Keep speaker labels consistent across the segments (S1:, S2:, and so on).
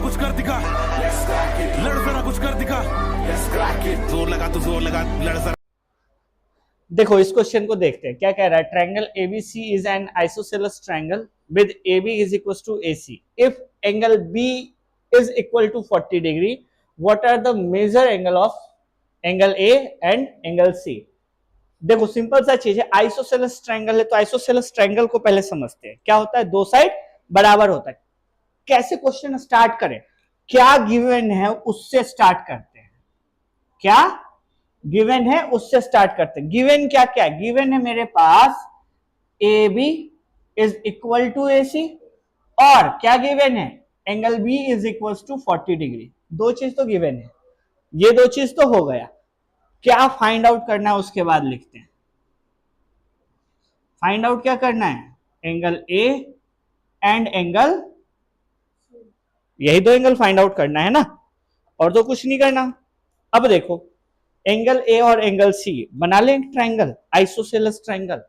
S1: कुछ कर दिखा, लड़ जरा कुछ कर दिखा, जोर लगा तो जोर लगा, लड़ जरा।
S2: देखो इस क्वेश्चन को देखते हैं क्या कह रहा है। Triangle ABC is an isosceles triangle with AB is equal to AC if angle B is equal to 40 डिग्री what are the measure angle of angle A and angle C। देखो सिंपल सा चीज है, आइसोसेलेस ट्रायंगल है तो isosceles triangle को पहले समझते हैं। क्या होता है, दो साइड बराबर होता है। कैसे क्वेश्चन स्टार्ट करें, क्या गिवन है उससे स्टार्ट करते हैं, क्या गिवन है उससे स्टार्ट करते हैं। गिवन क्या क्या है, गिवन है मेरे पास AB is equal to AC और क्या गिवन है, angle B is equal to 40 degree. दो चीज तो गिवन है, ये दो चीज तो हो गया। क्या फाइंड आउट करना है उसके बाद लिखते हैं। फाइंड आउट क्या करना है, एंगल A एंड एंगल, यही दो एंगल फाइंड आउट करना है ना, और तो कुछ नहीं करना। अब देखो एंगल A और एंगल C बना लें एक ट्रायंगल, आइसोसेलेस ट्रायंगल।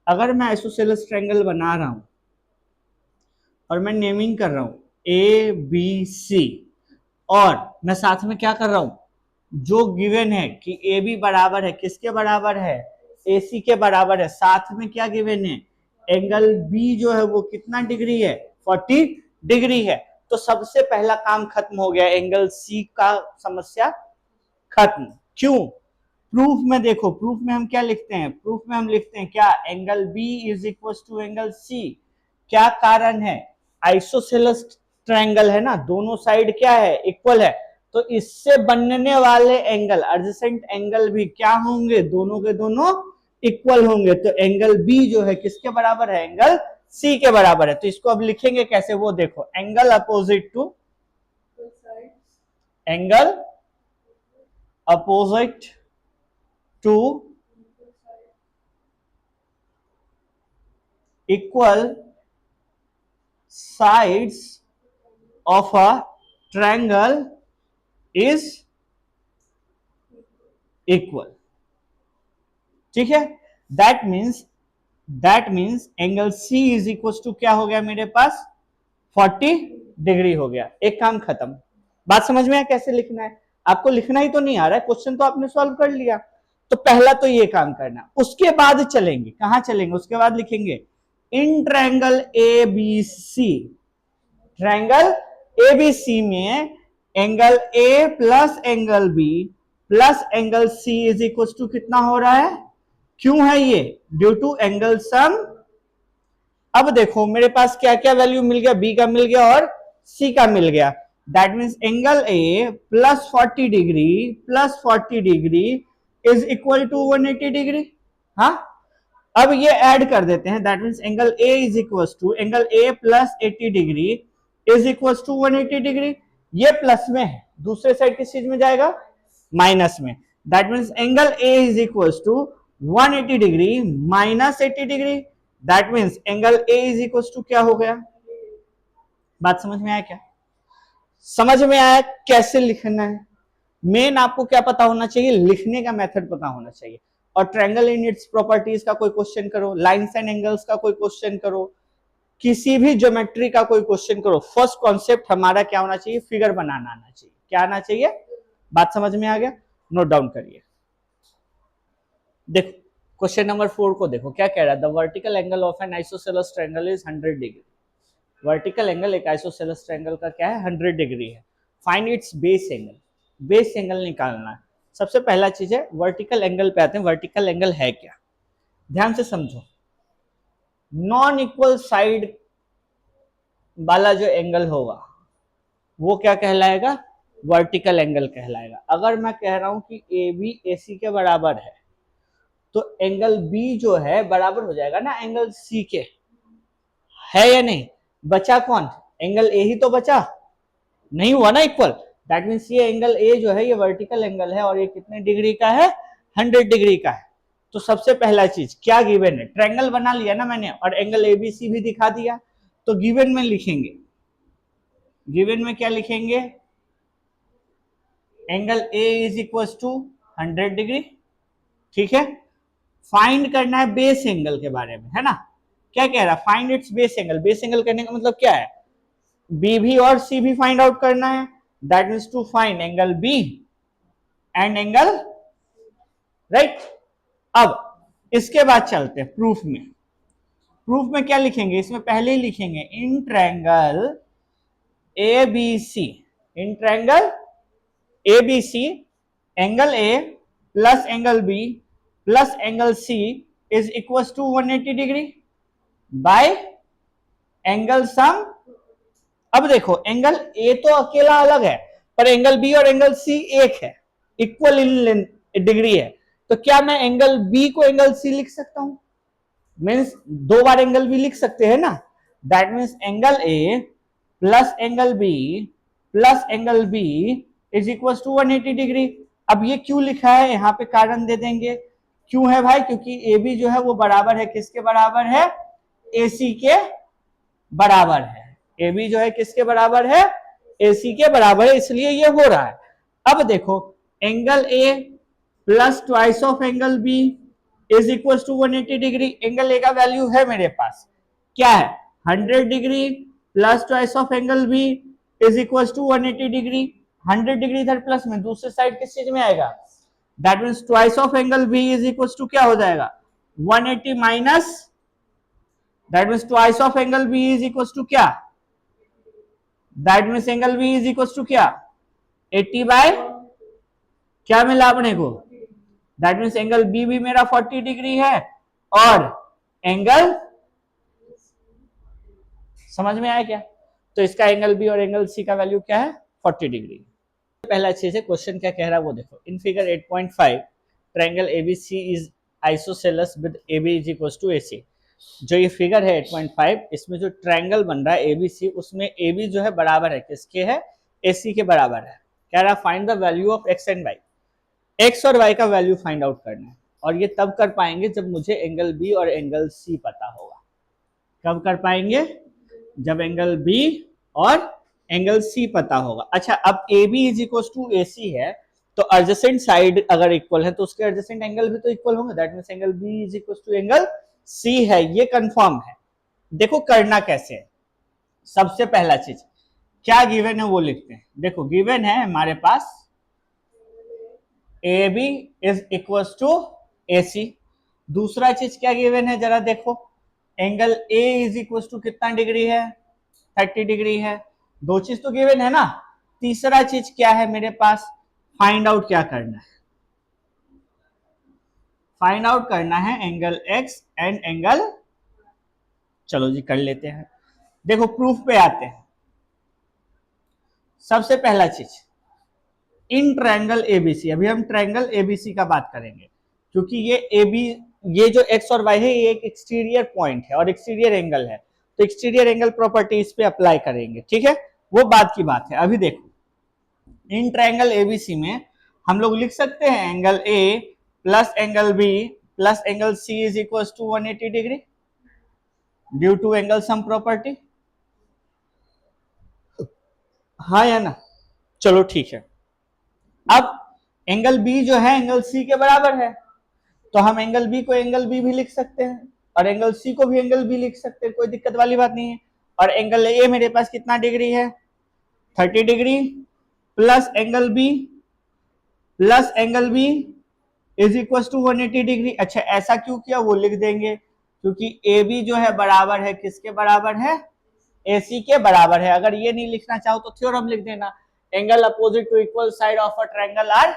S2: अगर मैं आइसोसेलेस ट्रायंगल बना रहा हूं और मैं नेमिंग कर रहा हूं ABC और मैं साथ में क्या कर रहा हूं, जो गिवन है कि AB बराबर है किसके बराबर है, AC के बराबर है। साथ में क्या गिवन है, एंगल B जो है वो कितना डिग्री है, 40 डिग्री है। तो सबसे पहला काम खत्म हो गया, एंगल C का समस्या खत्म। क्यों, प्रूफ में देखो, प्रूफ में हम क्या लिखते हैं, प्रूफ में हम लिखते हैं क्या, angle B is equal to angle C। क्या कारण है, आइसोसेलेस ट्रायंगल है ना, दोनों साइड क्या है, इक्वल है। तो इससे बनने वाले एंगल, एडजेसेंट एंगल भी क्या होंगे, दोनों के दोनों इक्वल होंगे। तो एंगल B जो है किसके बराबर है, एंगल C के बराबर है। तो इसको अब लिखेंगे कैसे, वो देखो, angle opposite to, angle opposite to equal sides of a triangle is equal। ठीक है, that means angle C is equal to क्या हो गया मेरे पास, 40 डिग्री हो गया। एक काम खत्म। बात समझ में आया कैसे लिखना है, आपको लिखना ही तो नहीं आ रहा है, क्वेश्चन तो आपने सॉल्व कर लिया। तो पहला तो ये काम करना, उसके बाद चलेंगे, कहां चलेंगे, उसके बाद लिखेंगे in triangle ABC, triangle ABC में angle A plus angle B plus angle C is equal to कितना हो रहा है, क्यों है ये, ड्यू टू एंगल सम। अब देखो मेरे पास क्या क्या वैल्यू मिल गया, B का मिल गया और C का मिल गया। That means angle A plus 40 degree plus 40 degree is equal to 180 degree. हाँ, अब ये ऐड कर देते हैं, that means angle A is equal to angle A plus 80 degree is equal to 180 degree. ये प्लस में है, दूसरे साइड किस चीज में जाएगा, माइनस में। That means angle A is equal to 180 degree minus 80 degree. That means angle A is equal to क्या हो गया। बात समझ में आया क्या, समझ में आया कैसे लिखना है। मेन आपको क्या पता होना चाहिए, लिखने का मेथड पता होना चाहिए। और ट्रायंगल इन इट्स प्रॉपर्टीज का कोई क्वेश्चन करो, लाइंस एंड एंगल्स का कोई क्वेश्चन करो, किसी भी ज्योमेट्री का कोई क्वेश्चन करो, फर्स्ट कॉन्सेप्ट हमारा क्या होना चाहिए, फिगर बनाना आना चाहिए। क्या आना चाहिए, बात समझ में आ गया, नोट डाउन करिए। देखो क्वेश्चन नंबर 4 को देखो क्या कह रहा है, the vertical angle of N isosceles triangle is 100 degree. Vertical angle एक आइसोसेलेस ट्रायंगल का क्या है, 100 डिग्री है। Find its base angle, base angle निकालना है। सबसे पहला चीज है वर्टिकल एंगल पे आते हैं, वर्टिकल एंगल है क्या, ध्यान से समझो। नॉन इक्वल साइड वाला जो एंगल होगा वो क्या कहलाएगा, वर्टिकल एंगल कहलाएगा। अगर मैं कह रहा हूं कि AB AC के बराबर है तो एंगल B जो है बराबर हो जाएगा ना एंगल C के, है या नहीं, बचा कौन, एंगल A ही तो बचा, नहीं हुआ ना इक्वल। दैट मीन्स ये एंगल A जो है ये वर्टिकल एंगल है और ये कितने डिग्री का है, 100 डिग्री का है। तो सबसे पहला चीज क्या गिवन है, ट्रायंगल बना लिया ना मैंने और एंगल ABC भी दिखा दिया। तो गिवन में लिखेंगे, गिवन में क्या लिखेंगे, angle A is equal to 100 degree. ठीक है, फाइंड करना है बेस एंगल के बारे में, है ना। क्या कह रहा है, find its base angle. Base angle करने का मतलब क्या है, बी भी और सी भी फाइंड आउट करना है, that means to find angle B and angle, right. अब इसके बाद चलते हैं प्रूफ में। प्रूफ में क्या लिखेंगे, इसमें पहले ही लिखेंगे in triangle A B C, in triangle A B C angle A plus angle B plus angle C is equal to 180 degree by angle sum. अब देखो एंगल ए तो अकेला अलग है, पर एंगल बी और एंगल सी एक है, इक्वल इन डिग्री है, तो क्या मैं एंगल बी को एंगल सी लिख सकता हूं? मीन्स दो बार एंगल बी लिख सकते हैं ना, that means angle A plus angle B plus angle B is equal to 180 degree. अब ये क्यों लिखा है, यहां पे कारण दे देंगे क्यों है भाई, क्योंकि ए बी जो है वो बराबर है, किसके बराबर है, ए सी के बराबर है। ए बी जो है किसके बराबर है, ए सी के बराबर है, इसलिए ये हो रहा है। अब देखो angle A plus twice of angle B is equal to 180 degree. Angle A का वैल्यू है मेरे पास, क्या है, 100 degree plus twice of angle B is equal to 180 degree. 100 degree इधर प्लस में, दूसरे साइड किस चीज में आएगा, that means twice of angle B is equal to क्या हो जाएगा, 180 minus, that means twice of angle B is equal to क्या, that means angle B is equal to क्या, 80 बाय क्या मिला अपने को, दैट मीन्स एंगल बी भी मेरा 40 डिग्री है और एंगल, समझ में आया क्या, तो इसका एंगल बी और एंगल सी का वैल्यू क्या है, 40 डिग्री। पहला चीज है, क्वेश्चन क्या कह रहा है वो देखो, in figure 8.5 triangle ABC is isosceles with AB is equal to AC. जो ये फिगर है 8.5, इसमें जो ट्रायंगल बन रहा है एबीसी, उसमें एबी जो है बराबर है किसके है, एसी के बराबर है। कह रहा है find the value of X and Y, X और वाई का वैल्यू फाइंड आउट करना है, और ये तब कर पाएंगे जब मुझे एंगल बी और एंगल सी पता होगा। कब कर पाएंगे, जब एंगल बी और एंगल सी पता होगा। अच्छा, अब A B is equal to A C है, तो एडजेसेंट साइड अगर इक्वल है तो उसके एडजेसेंट एंगल भी तो इक्वल होंगे, that means angle B is equal to angle C है, ये कंफर्म है। देखो करना कैसे है, सबसे पहला चीज क्या गिवन है वो लिखते हैं। देखो गिवन है हमारे पास A B is equal to A C. दूसरा चीज क्या गिवन है जरा देखो, angle A is equal to कितना डिग्री है, 30 डिग्री है। दो चीज तो गिवन है ना। तीसरा चीज क्या है मेरे पास, फाइंड आउट क्या करना है, फाइंड आउट करना है एंगल एक्स एंड एंगल, चलो जी कर लेते हैं। देखो प्रूफ पे आते हैं। सबसे पहला चीज इन ट्रायंगल एबीसी, अभी हम ट्रायंगल एबीसी का बात करेंगे, क्योंकि ये एबी, ये जो एक्स और वाई है ये एक एक्सटीरियर पॉइंट है और एक्सटीरियर एंगल है, तो एक्सटीरियर एंगल प्रॉपर्टी इस पे अप्लाई करेंगे, ठीक है, वो बात की बात है। अभी देखो इन ट्रायंगल एबीसी में हम लोग लिख सकते हैं angle A plus angle B plus angle C is equal to 180 degree due to angle sum property, हाँ या ना, चलो ठीक है। अब एंगल बी जो है एंगल सी के बराबर है, तो हम एंगल बी को एंगल बी भी लिख सकते हैं और एंगल सी को भी एंगल बी लिख सकते हैं, कोई दिक्कत वाली बात नहीं है। और एंगल ए मेरे पास कितना डिग्री है, 30 degree plus angle B is equal to 180 degree. अच्छा ऐसा क्यों किया वो लिख देंगे, क्योंकि ए बी जो है बराबर है किसके बराबर है, ए सी के बराबर है। अगर ये नहीं लिखना चाहो तो थ्योरम लिख देना, angle opposite to equal side of a triangle are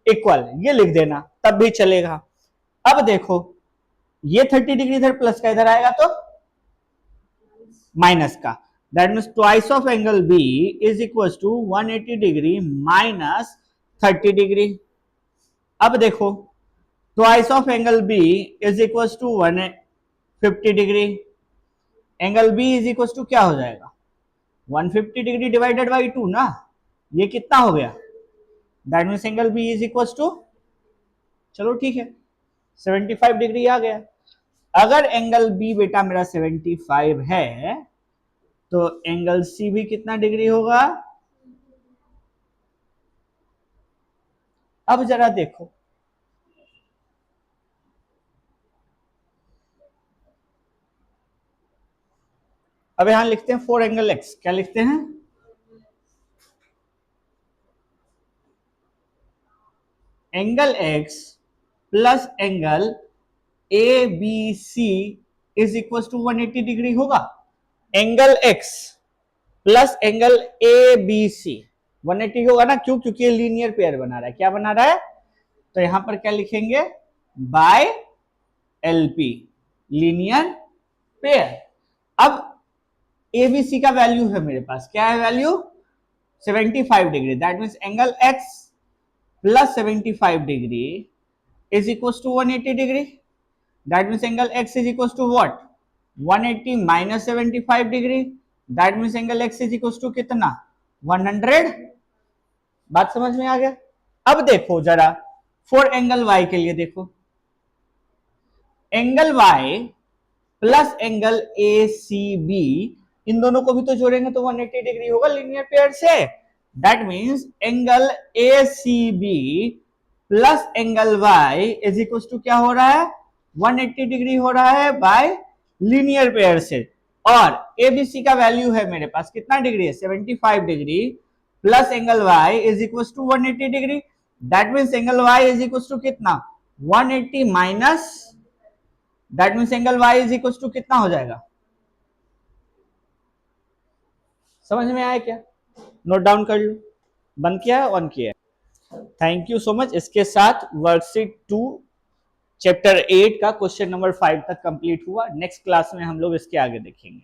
S2: equal, ये लिख देना तब भी चलेगा। अब देखो ये 30 डिग्री इधर प्लस का इधर आएगा तो माइनस का, that means twice of angle B is equal to 180 degree minus 30 degree. अब देखो twice of angle B is equal to 150 degree, angle B is equal to क्या हो जाएगा, 150 डिग्री डिवाइडेड बाई 2 ना, ये कितना हो गया, that means angle B is equal to, चलो ठीक है 75 डिग्री आ गया। अगर एंगल बी बेटा मेरा 75 है तो एंगल सी भी कितना डिग्री होगा, अब जरा देखो अब यहां लिखते हैं 4 एंगल x, क्या लिखते हैं? Angle x plus angle A B C is equal to 180 degree होगा। Angle x plus angle A B C 180 होगा ना, क्यों? क्योंकि ये लीनियर पेयर बना रहा है। क्या बना रहा है? तो यहां पर क्या लिखेंगे? By LP, linear pair. अब एबीसी का वैल्यू है मेरे पास, क्या है value? 75 degree. That means angle x plus 75 degree is equal to 180 degree. That means angle x is equal to what? 180 minus 75 degree. That means angle x is equal to कितना? 100। बात समझ में आ गया? अब देखो जरा 4 एंगल y के लिए देखो, angle y plus angle A C B, इन दोनों को भी तो जोड़ेंगे तो 180 डिग्री होगा लीनियर पेयर से। That means angle A C B plus angle y is equal to क्या हो रहा है? 180 डिग्री हो रहा है बाय लीनियर पेयर से। और एबीसी का वैल्यू है मेरे पास कितना डिग्री है? 75 degree plus angle y is equal to 180 degree. That means angle y is equal to कितना? 180 minus, that means angle y is equal to कितना हो जाएगा? समझ में आया क्या? नोट डाउन कर लो। बंद किया है, ऑन किया है? Thank you so much. इसके साथ वर्कशीट 2 चैप्टर 8 का क्वेश्चन नंबर 5 तक कंप्लीट हुआ। नेक्स्ट क्लास में हम लोग इसके आगे देखेंगे।